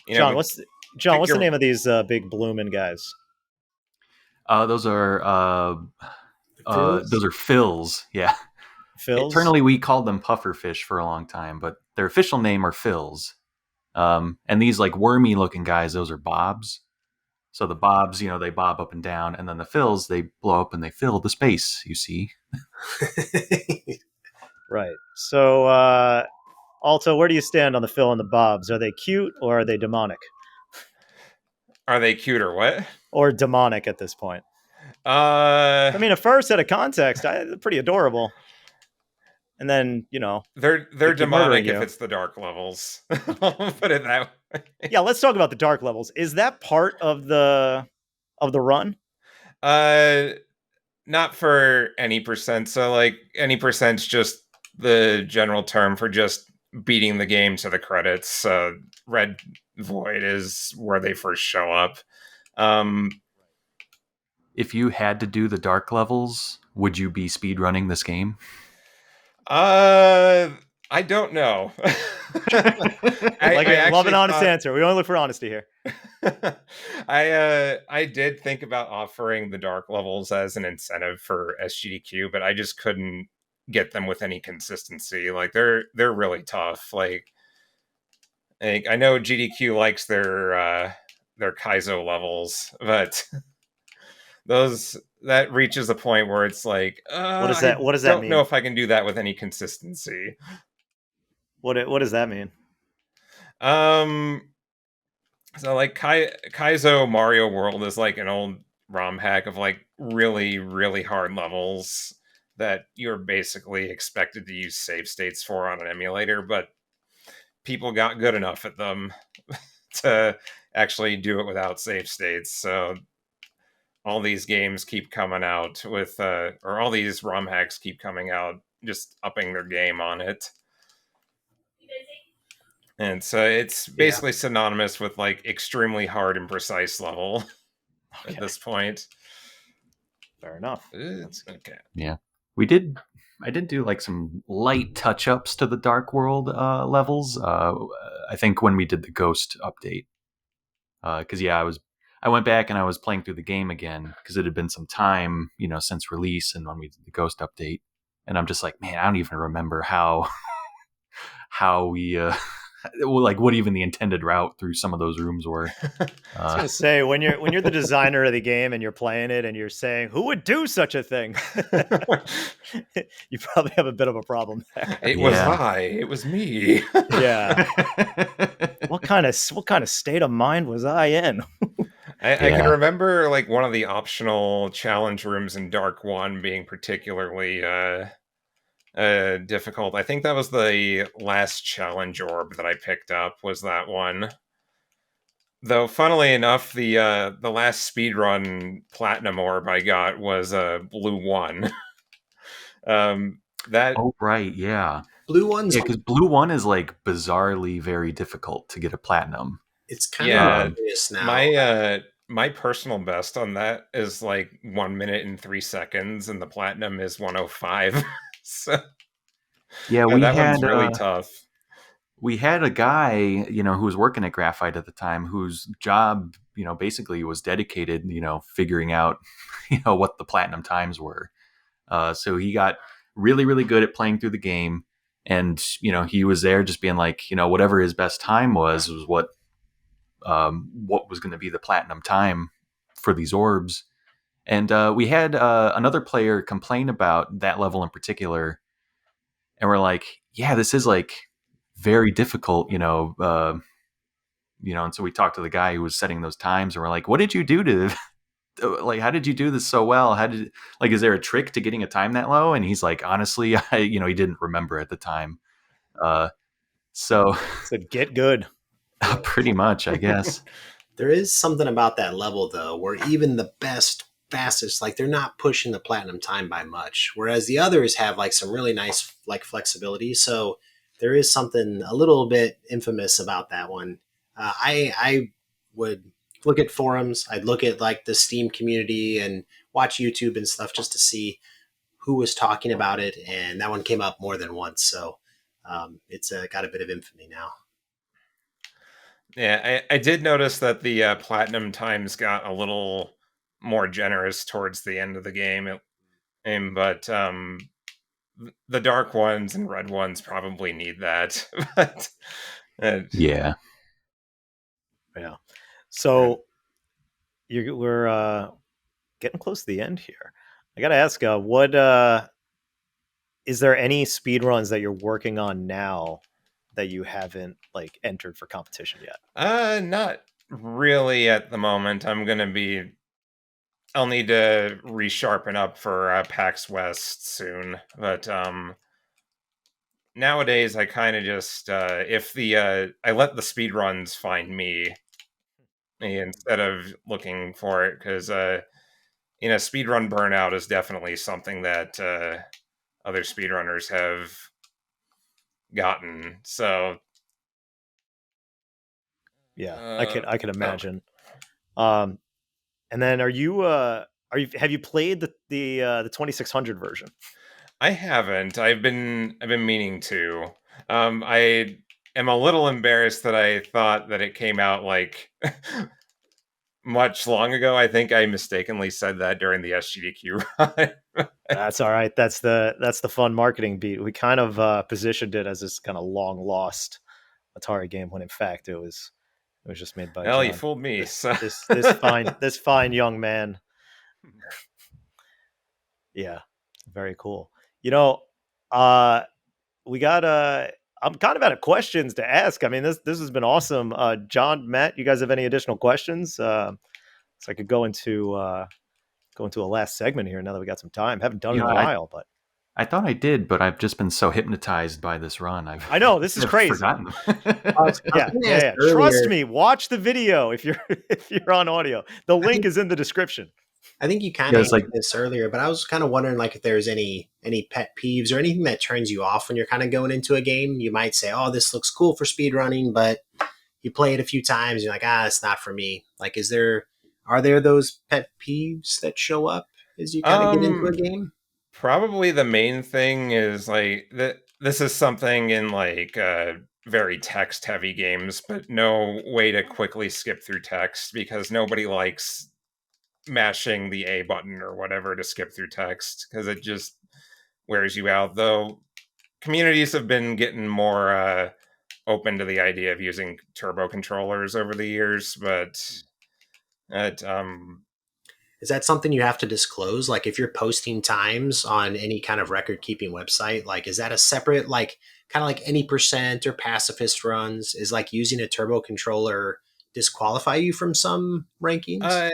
John, what's the name of these big blooming guys? Those are fills. Yeah. Fills? Internally, we called them pufferfish for a long time, but their official name are fills. And these like wormy looking guys, those are bobs. So the bobs, they bob up and down, and then the fills, they blow up and they fill the space, you see. Right. So, Alto, where do you stand on the fill and the bobs? Are they cute or are they demonic? Are they cute or what? Or demonic at this point? I mean, at first, out of context, they're pretty adorable. And then, they're demonic if it's the dark levels. I'll put it that way. Yeah, let's talk about the dark levels. Is that part of the run? Not for any percent. So like any percent's just the general term for just beating the game to the credits. Red Void is where they first show up. If you had to do the dark levels, would you be speedrunning this game? I don't know. I love an honest answer. We only look for honesty here. I did think about offering the dark levels as an incentive for SGDQ, but I just couldn't get them with any consistency. Like they're really tough. Like I know GDQ likes their Kaizo levels, but that reaches a point where it's like, what does that mean? I don't know if I can do that with any consistency. What does that mean? So like Kaizo Mario World is like an old ROM hack of like really, really hard levels that you're basically expected to use save states for on an emulator, but people got good enough at them to actually do it without save states. So all these games keep coming out with, or all these ROM hacks keep coming out, just upping their game on it. And so it's basically synonymous with like extremely hard and precise level at this point. Fair enough. Okay. Yeah. I did do like some light touch-ups to the Dark World levels. I think when we did the Ghost update. Because I went back and I was playing through the game again because it had been some time, since release and when we did the Ghost update. And I'm just like, man, I don't even remember how we like what even the intended route through some of those rooms were. I was gonna say when you're the designer of the game and you're playing it and you're saying who would do such a thing, you probably have a bit of a problem there. It was me. Yeah. What kind of state of mind was I in? I can remember like one of the optional challenge rooms in Dark 1 being particularly difficult. I think that was the last challenge orb that I picked up, was that one. Though, funnily enough, the last speedrun platinum orb I got was a blue 1. That Oh right, yeah. Blue ones, Yeah, because blue 1 is like bizarrely very difficult to get a platinum. it's kind of yeah, hilarious now. my personal best on that is like 1 minute and 3 seconds, and the platinum is 105. So Yeah, yeah, that one's really tough. we had a guy, who was working at Graphite at the time, whose job, basically was dedicated, figuring out, what the platinum times were. So he got really, really good at playing through the game, and he was there just being like, whatever his best time was what was going to be the platinum time for these orbs. And we had another player complain about that level in particular, and we're like, yeah, this is like very difficult, and so we talked to the guy who was setting those times, and we're like, what did you do to like, how did you do this so well? Is there a trick to getting a time that low? And he's like, honestly, he didn't remember at the time. So get good. pretty much, I guess. There is something about that level though, where even the best, fastest, like they're not pushing the platinum time by much, whereas the others have like some really nice like flexibility. So there is something a little bit infamous about that one. I would look at forums, I'd look at like the Steam community and watch YouTube and stuff just to see who was talking about it, and that one came up more than once. So it's got a bit of infamy now. Yeah, I did notice that the platinum times got a little more generous towards the end of the game, but the dark ones and red ones probably need that. But Yeah. So we're getting close to the end here. I gotta ask, what is there any speed runs that you're working on now that you haven't like entered for competition yet? Not really at the moment. I'll need to resharpen up for PAX West soon, but nowadays I kind of just if the I let the speed runs find me instead of looking for it, because speedrun burnout is definitely something that other speedrunners have gotten. So Yeah, I could imagine. And then have you played the 2600 version? I haven't. I've been meaning to. I am a little embarrassed that I thought that it came out like much long ago. I think I mistakenly said that during the SGDQ run. That's all right. That's the fun marketing beat. We kind of positioned it as this kind of long lost Atari game when in fact it was just made by Well, John. you fooled me. This fine young man. Yeah, very cool. We got I'm kind of out of questions to ask. I mean, this has been awesome. John, Matt, you guys have any additional questions? So I could go into a last segment here now that we got some time. Haven't done it in a while, but I thought I did, but I've just been so hypnotized by this run. I know this is crazy. Forgotten. Yeah. Trust me. Watch the video if you're on audio. The link is in the description. I think you kind of answered this earlier, but I was kind of wondering like if there's any pet peeves or anything that turns you off when you're kind of going into a game. You might say, "Oh, this looks cool for speedrunning," but you play it a few times, and you're like, it's not for me. Like, are there those pet peeves that show up as you kind of get into a game? Probably the main thing is like that. This is something in like very text heavy games, but no way to quickly skip through text because nobody likes mashing the A button or whatever to skip through text because it just wears you out. Though communities have been getting more open to the idea of using turbo controllers over the years, but is that something you have to disclose? Like if you're posting times on any kind of record keeping website, like is that a separate, like kind of like any percent or pacifist runs, is like using a turbo controller disqualify you from some rankings?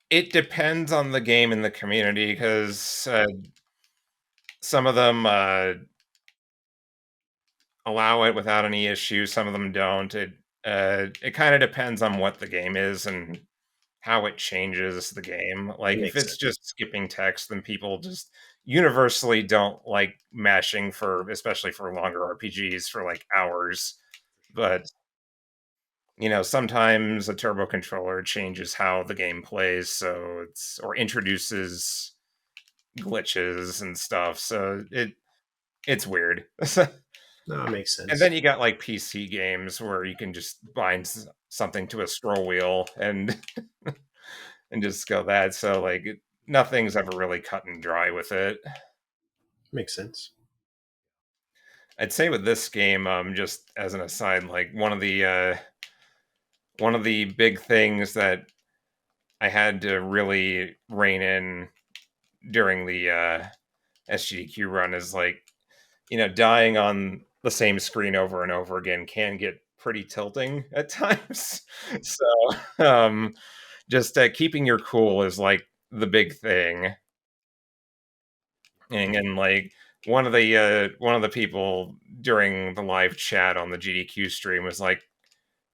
It depends on the game and the community because some of them allow it without any issue. Some of them don't. It kind of depends on what the game is and how it changes the game. Like if it's just skipping text, then people just universally don't like mashing for, especially for longer RPGs for like hours. But sometimes a turbo controller changes how the game plays, so or introduces glitches and stuff. So it's weird. No, it makes sense. And then you got like PC games where you can just bind something to a scroll wheel and and just go that. So like nothing's ever really cut and dry with it. Makes sense. I'd say with this game, just as an aside, like one of the big things that I had to really rein in during the SGDQ run is like, dying on the same screen over and over again can get pretty tilting at times. So just keeping your cool is like the big thing. And like one of the people during the live chat on the GDQ stream was like,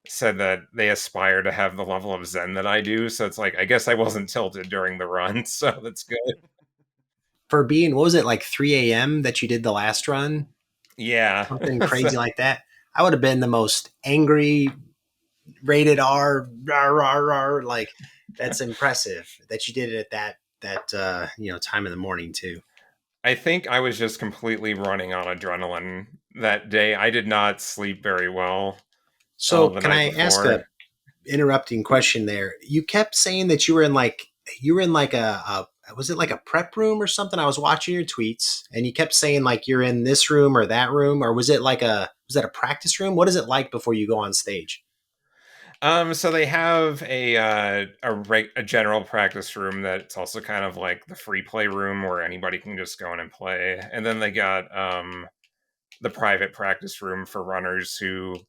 said that they aspire to have the level of zen that I do. So it's like, I guess I wasn't tilted during the run, so that's good. For being, what was it, like 3 a.m. that you did the last run? Yeah. Something crazy like that. I would have been the most angry, rated R, like that's impressive that you did it at that time in the morning too. I think I was just completely running on adrenaline that day. I did not sleep very well. So can I ask a interrupting question there? You kept saying that you were in like a was it like a prep room or something? I was watching your tweets and you kept saying like you're in this room or that room, or was that a practice room? What is it like before you go on stage? So they have a general practice room that's also kind of like the free play room where anybody can just go in and play. And then they got the private practice room for runners who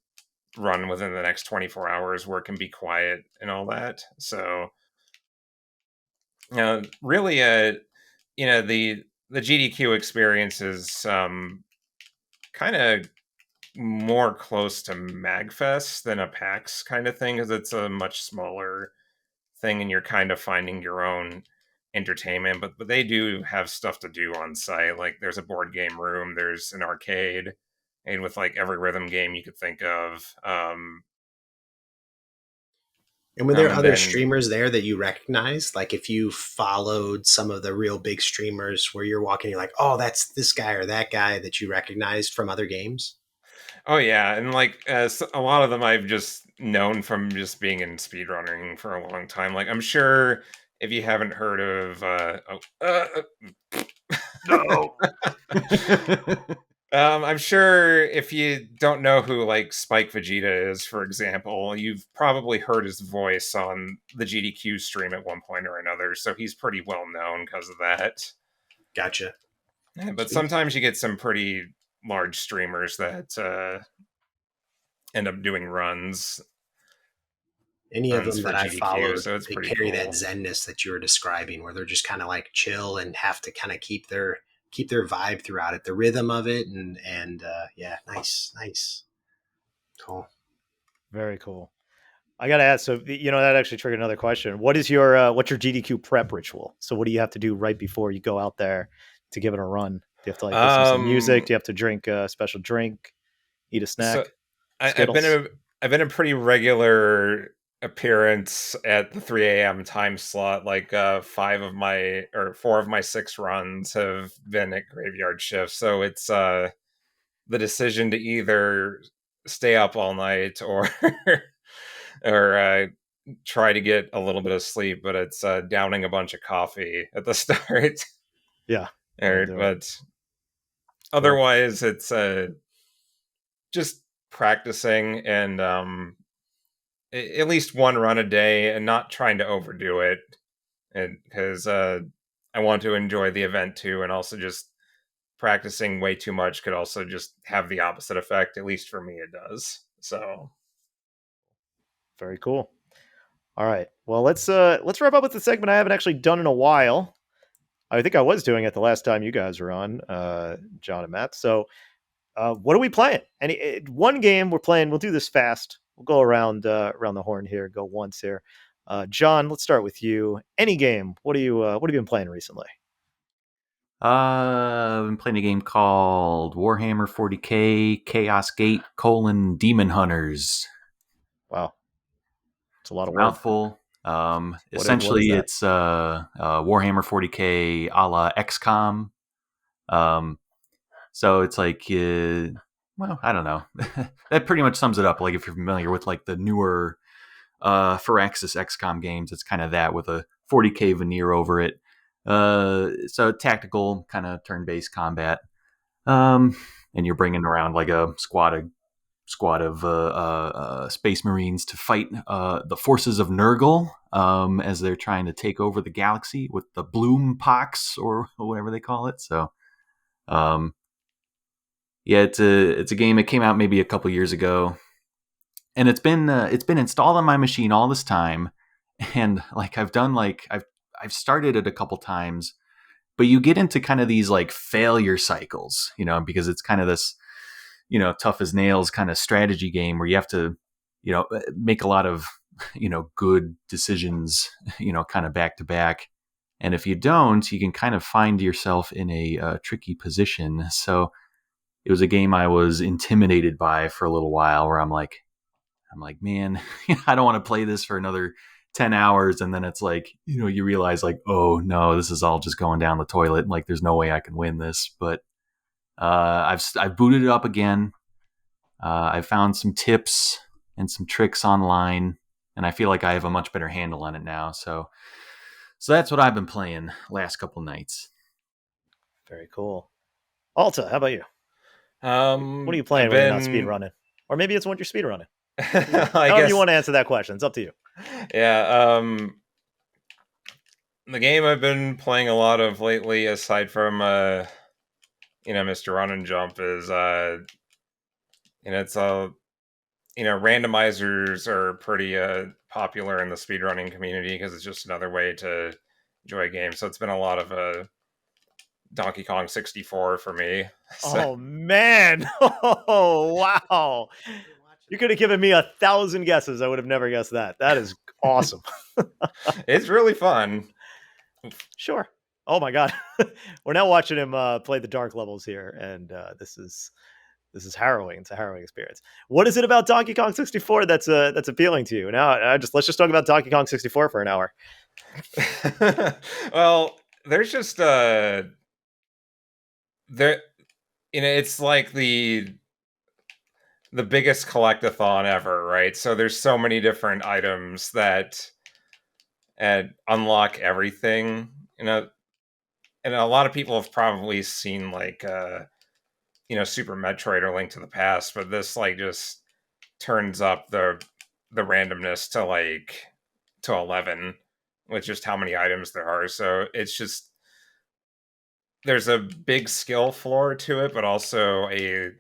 run within the next 24 hours where it can be quiet and all that. So really the GDQ experience is kind of more close to MagFest than a PAX kind of thing, because it's a much smaller thing and you're kind of finding your own entertainment. But they do have stuff to do on site. Like there's a board game room, there's an arcade, and with like every rhythm game you could think of. And were there other streamers there that you recognized? Like if you followed some of the real big streamers where you're walking, you're like, oh, that's this guy or that guy that you recognized from other games? Oh yeah, and like a lot of them I've just known from just being in speedrunning for a long time. Like I'm sure if you haven't heard of No. I'm sure if you don't know who like Spike Vegeta is, for example, you've probably heard his voice on the GDQ stream at one point or another. So he's pretty well known because of that. Gotcha. Yeah, but sometimes you get some pretty large streamers that end up doing runs. Any of them that I followed, so it's they pretty carry cool. that zenness that you were describing, where they're just kind of like chill and have to kind of keep their vibe throughout it, the rhythm of it, and yeah, nice, cool, very cool. I gotta ask, so that actually triggered another question. What's your GDQ prep ritual? So what do you have to do right before you go out there to give it a run? Do you have to like listen to some music? Do you have to drink a special drink? Eat a snack? So I've been a pretty regular appearance at the 3 a.m. time slot. Like 4 of my 6 runs have been at graveyard shifts. So it's the decision to either stay up all night or or try to get a little bit of sleep, but it's downing a bunch of coffee at the start. Yeah. But otherwise it's just practicing and at least one run a day and not trying to overdo it, and because I want to enjoy the event too, and also just practicing way too much could also just have the opposite effect. At least for me it does. So very cool. All right, well let's wrap up with the segment I haven't actually done in a while. I think I was doing it the last time you guys were on, John and Matt. So what are we playing? One game we're playing, we'll do this fast. we'll go around the horn here. Go once here. John, let's start with you. Any game? What have you been playing recently? I've been playing a game called Warhammer 40K Chaos Gate: Demon Hunters. Wow, it's a lot of mouthful. Essentially, it's Warhammer 40K a la XCOM. So it's like, well, I don't know. That pretty much sums it up. Like if you're familiar with like the newer Firaxis XCOM games, it's kind of that with a 40K veneer over it. So tactical kind of turn-based combat, and you're bringing around like a squad of space marines to fight the forces of Nurgle as they're trying to take over the galaxy with the Bloom Pox or whatever they call it. So, yeah, it's a game that came out maybe a couple years ago, and it's been installed on my machine all this time, and like I've started it a couple times, but you get into kind of these like failure cycles, because it's kind of this, tough as nails kind of strategy game where you have to, make a lot of, good decisions, kind of back to back. And if you don't, you can kind of find yourself in a tricky position. So it was a game I was intimidated by for a little while where I'm like, man, I don't want to play this for another 10 hours. And then it's like, you realize like, oh no, this is all just going down the toilet. Like there's no way I can win this. But I've booted it up again. I found some tips and some tricks online, and I feel like I have a much better handle on it now. So that's what I've been playing last couple nights. Very cool. Alta, how about you? What are you playing when you're not speedrunning? Or maybe it's when you're speedrunning. However you want to answer that question. It's up to you. Yeah. The game I've been playing a lot of lately, aside from Mr. Run and Jump, is it's randomizers are pretty popular in the speedrunning community because it's just another way to enjoy a game. So it's been a lot of Donkey Kong 64 for me. So. Oh man! Oh wow! You could have given me 1,000 guesses. I would have never guessed that. That is awesome. It's really fun. Sure. Oh my god, we're now watching him play the dark levels here, and this is harrowing. It's a harrowing experience. What is it about Donkey Kong 64 that's appealing to you? Now, let's just talk about Donkey Kong 64 for an hour. Well, there's just it's like the biggest collectathon ever, right? So there's so many different items that unlock everything, and a lot of people have probably seen like Super Metroid or Link to the Past, but this like just turns up the randomness to 11 with just how many items there are. So it's just there's a big skill floor to it, but also a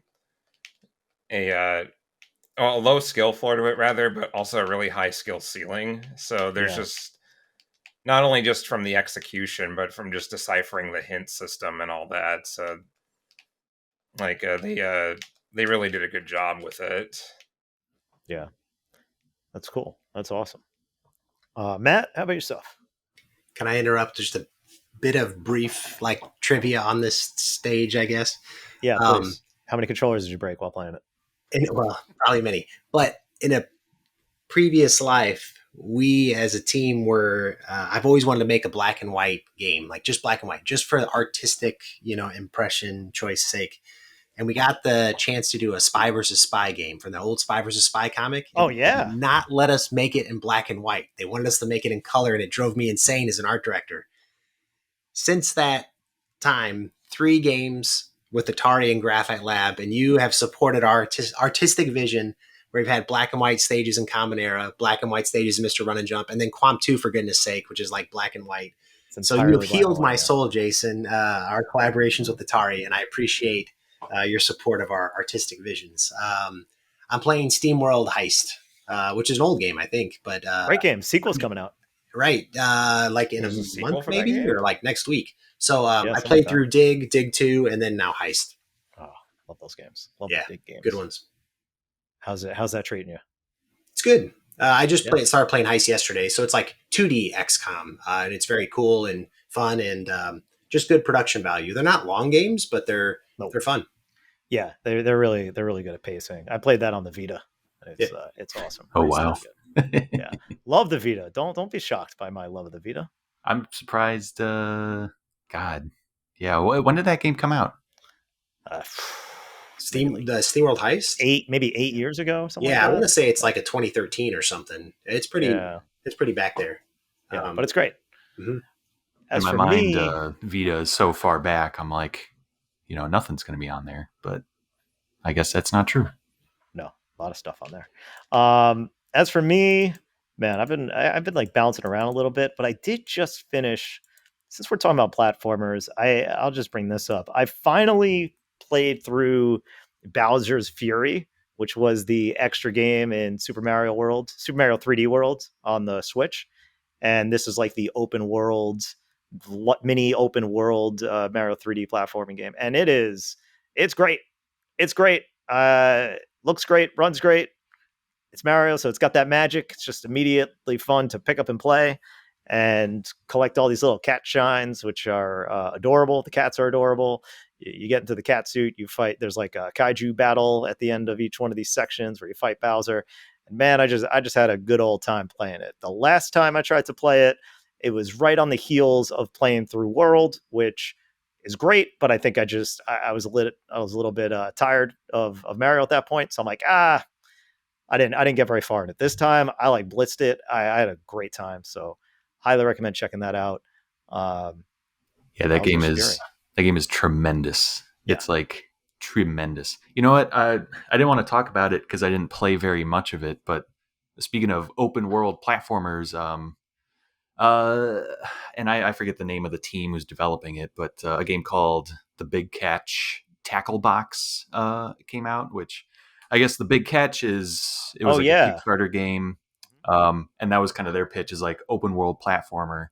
low skill floor to it rather, but also a really high skill ceiling. So there's just not only just from the execution, but from just deciphering the hint system and all that. So like they really did a good job with it. Yeah, that's cool. That's awesome. Matt, how about yourself? Can I interrupt just a bit of brief like trivia on this stage, I guess? Yeah, please. How many controllers did you break while playing it? Well, probably many. But in a previous life, we as a team were, I've always wanted to make a black and white game, like just black and white, just for artistic, impression choice sake. And we got the chance to do a Spy versus Spy game from the old Spy versus Spy comic. Oh, yeah. Not let us make it in black and white. They wanted us to make it in color, and it drove me insane as an art director. Since that time, 3 games with Atari and Graphite Lab, and you have supported our artistic vision where we've had black and white stages in Common Era, black and white stages in Mr. Run and Jump, and then Quam 2, for goodness sake, which is like black and white. So you've healed my soul, Jason, our collaborations with Atari, and I appreciate your support of our artistic visions. I'm playing SteamWorld Heist, which is an old game, I think, but great game. Sequel's coming out. Right, like in a month maybe, or like next week. So I played through Dig 2, and then now Heist. Oh, love those games. Love the Dig games. Good ones. How's that treating you? good. I just started playing Heist yesterday, so it's like 2D XCOM, and it's very cool and fun and just good production value. They're not long games, but they're fun. Yeah, they're really good at pacing. I played that on the Vita. It's awesome. Oh wow. Yeah, love the Vita. Don't be shocked by my love of the Vita. I'm surprised. God, yeah. When did that game come out? The SteamWorld Heist, maybe 8 years ago. Something yeah, like that. I want to say it's like a 2013 or something. It's pretty. Yeah. It's pretty back there. Yeah, but it's great. Mm-hmm. As in my for mind, me, Vita is so far back. I'm like, nothing's going to be on there. But I guess that's not true. No, a lot of stuff on there. As for me, man, I've been like bouncing around a little bit, but I did just finish. Since we're talking about platformers, I'll just bring this up. I finally played through Bowser's Fury, which was the extra game in Super Mario 3D World on the Switch. And this is like the mini open world Mario 3D platforming game. And it's great. It's great. Looks great, runs great. It's Mario, so it's got that magic. It's just immediately fun to pick up and play and collect all these little cat shines, which are adorable. The cats are adorable. You get into the cat suit, you fight. There's like a kaiju battle at the end of each one of these sections where you fight Bowser. And man, I just had a good old time playing it. The last time I tried to play it, it was right on the heels of playing through World, which is great, but I think I was a little bit tired of Mario at that point. So I'm like, I didn't get very far in it this time. I like blitzed it. I had a great time. So highly recommend checking that out. That game is tremendous. Yeah. It's like tremendous. You know what? I didn't want to talk about it because I didn't play very much of it. But speaking of open world platformers, and I forget the name of the team who's developing it, but a game called The Big Catch Tackle Box came out, which I guess the big catch is a Kickstarter game. And that was kind of their pitch, is like open world platformer.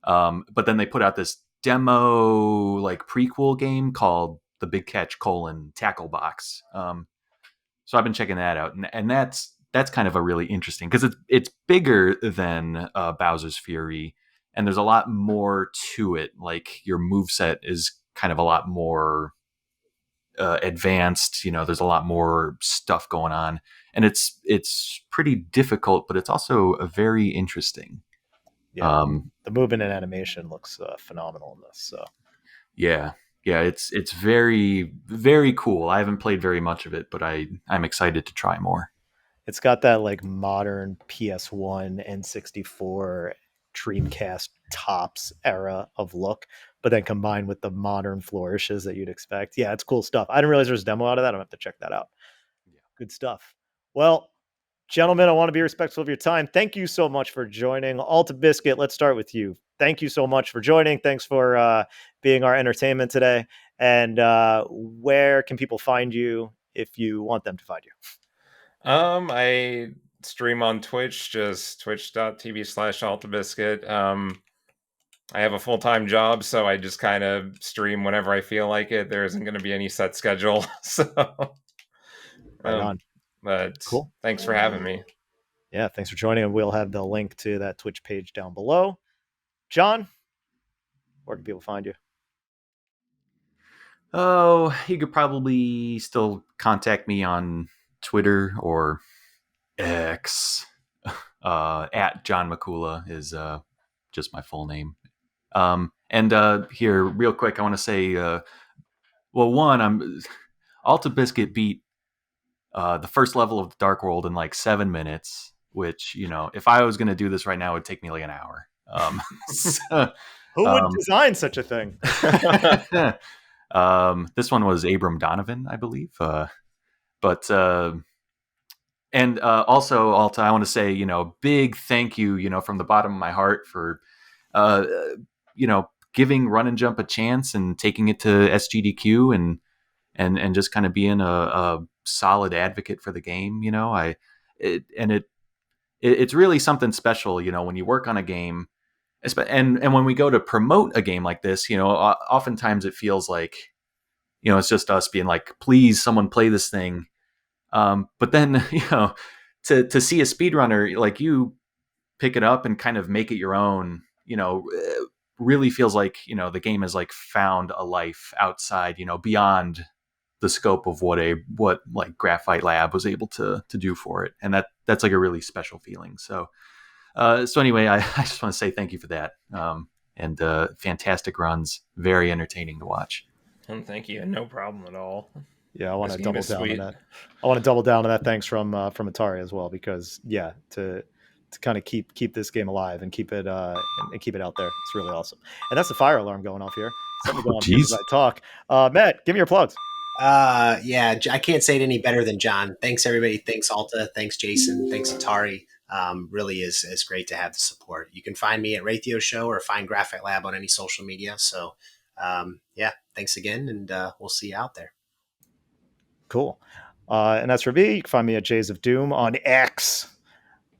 But then they put out this demo like prequel game called The Big Catch: Tackle Box. So I've been checking that out, and that's kind of a really interesting, because it's bigger than Bowser's Fury, and there's a lot more to it. Like your moveset is kind of a lot more advanced. There's a lot more stuff going on, and it's pretty difficult, but it's also very interesting. Yeah, the movement and animation looks phenomenal in this. So yeah, it's very, very cool. I haven't played very much of it, but I'm excited to try more. It's got that like modern PS1, N64, Dreamcast tops era of look, but then combined with the modern flourishes that you'd expect. Yeah, it's cool stuff. I didn't realize there's a demo out of that. I'm going to have to check that out. Yeah. Good stuff. Well, gentlemen, I want to be respectful of your time. Thank you so much for joining. Altabiscuit, let's start with you. Thank you so much for joining. Thanks for being our entertainment today. And where can people find you if you want them to find you? I stream on Twitch, just twitch.tv/Altabiscuit. I have a full-time job, so I just kind of stream whenever I feel like it. There isn't going to be any set schedule. So right on. But cool. Thanks for having me. Yeah, thanks for joining. And we'll have the link to that Twitch page down below. John, where can people find you? Oh, you could probably still contact me on Twitter or X. At John Mikula is just my full name. And here, real quick, I want to say, Altabiscuit beat the first level of the Dark World in like 7 minutes, which, if I was going to do this right now, it would take me like an hour. Who would design such a thing? This one was Abram Donovan, I believe. And also, Alta, I want to say, big thank you, from the bottom of my heart for, giving Run and Jump a chance and taking it to SGDQ and just kind of being a solid advocate for the game. It's really something special, when you work on a game, and when we go to promote a game like this, oftentimes it feels like, it's just us being like, please, someone play this thing. But then, to see a speedrunner like you pick it up and kind of make it your own, really feels like, the game has like found a life outside, beyond the scope of what like Graphite Lab was able to do for it. And that's like a really special feeling. So anyway, I just want to say thank you for that. And fantastic runs, very entertaining to watch. Thank you. No problem at all. Yeah, I want to double down on that. I want to double down on that. Thanks from Atari as well, because to kind of keep this game alive and keep it and keep it out there. It's really awesome. And that's the fire alarm going off here. Something going on as I talk. Matt, give me your plugs. Yeah, I can't say it any better than John. Thanks everybody. Thanks Alta. Thanks Jason. Thanks Atari. Really is great to have the support. You can find me at Raithio Show or find Graphite Lab on any social media. So yeah, thanks again, and we'll see you out there. Cool. And that's for me. You can find me at Jays of Doom on X.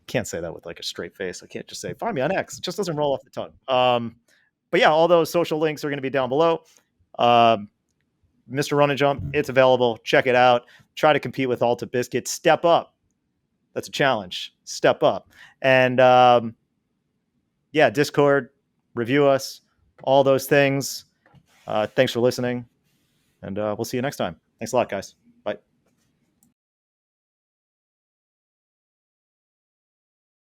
Can't say that with like a straight face. I can't just say find me on X. It just doesn't roll off the tongue. But yeah, all those social links are going to be down below. Mr. Run and Jump, it's available. Check it out. Try to compete with Altabiscuit. Step up. That's a challenge. Step up. And yeah, Discord, review us, all those things. Thanks for listening. And we'll see you next time. Thanks a lot, guys.